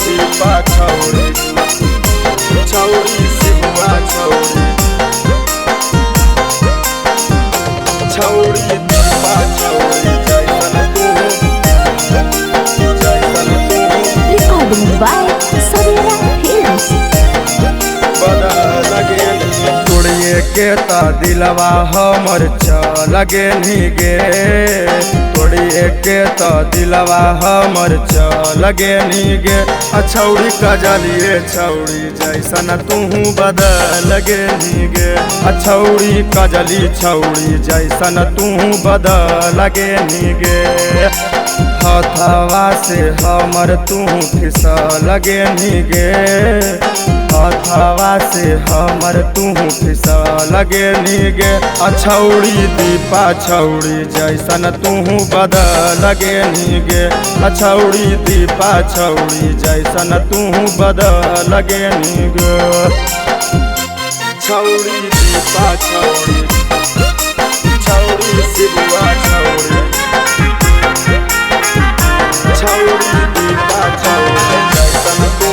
दीपा छौड़ी छौड़ी सिबुआ छौड़ी छौड़ी दीपा छौड़ी जैसन तू Recording by Sabera Films. बदल गेली तोड़िए के ता दिलवा हमर चल गेली गे तोड़िए के ता दिलवा हमर चल गेली गे छौड़ी कजलिए छौड़ी जैसन तू बदल गेली गे छौड़ी कजली छौड़ी जैसन तू बदल गेली गे हथवा से हमर तू फिसल गेली गे हथवा से हमर तू फिसल गेली गे छौड़ी दीपा छौड़ी जैसन तू बदल गेली गे छौड़ी दीपा छौड़ी जैसन तू बदल गेली गे छौड़ी दीपा छौड़ी छौड़ी सिबुआ छौड़ी छौड़ी दीपा छौड़ी जैसन तू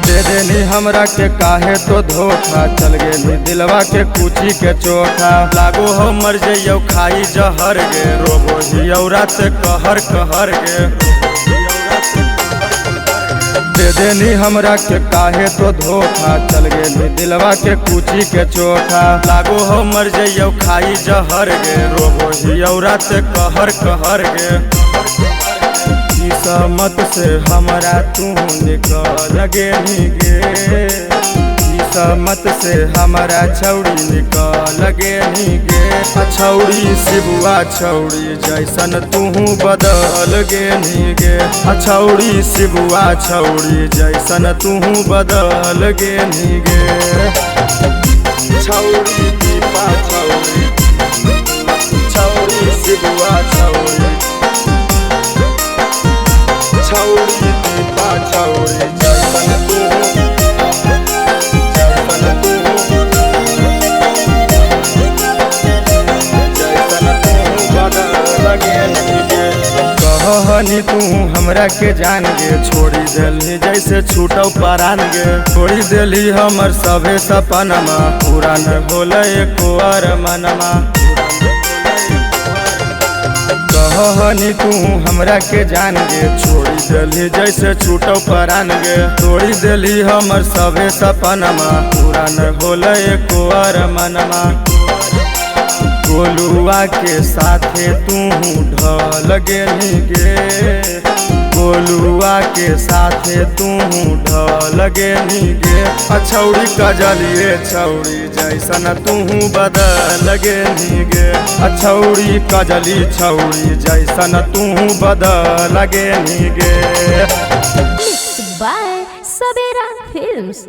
दे देनी हमरा के काहे तो धोखा चल गेली दिलवा के कुची के चोखा लागो हो मर जइयो खाई जहर गे रोबो हियौ रात कहर कहर गे दे देनी हमरा के काहे तो धोखा चल गेली दिलवा के कुची के चोखा लागो हो मर जइयो खाई जहर गे रोबो हियौ रात कहर कहर गे किस्मत से हमरा तू निकल गेली गे किस्मत से हमरा छौड़ी निकल गेली गे छौड़ी सिबुआ छौड़ी जैसन तू बदल गेली गे छौड़ी सिबुआ छौड़ी जैसन तू बदल गेली गे छौड़ी दीपा छौड़ी छौड़ी सिबुआ छौड़ी छौड़ी दीपा छौड़ी जैसन तू बदल गेली गे कहनी तू हमरा के जान गे छोड़ी देली जैसे छूटौ परान गे छोड़ी देली हमर सभे सपनमा पूरा न होले एको अरमानमा कहनी तू हमरा के जान गे छोड़ी देली जैसे छूटौ परान गे छोड़ी देली हमर सभे सपनमा पूरा न होले एको अरमानमा गोलुआ के साथे तू ढल गेली गे गोलुआ के साथे तू ढल गेली गे छौड़ी कजलिए छौड़ी जैसन तू बदल गेली गे छौड़ी कजली छौड़ी जैसन तू बदल गेली गे Mixed by Sabera Films.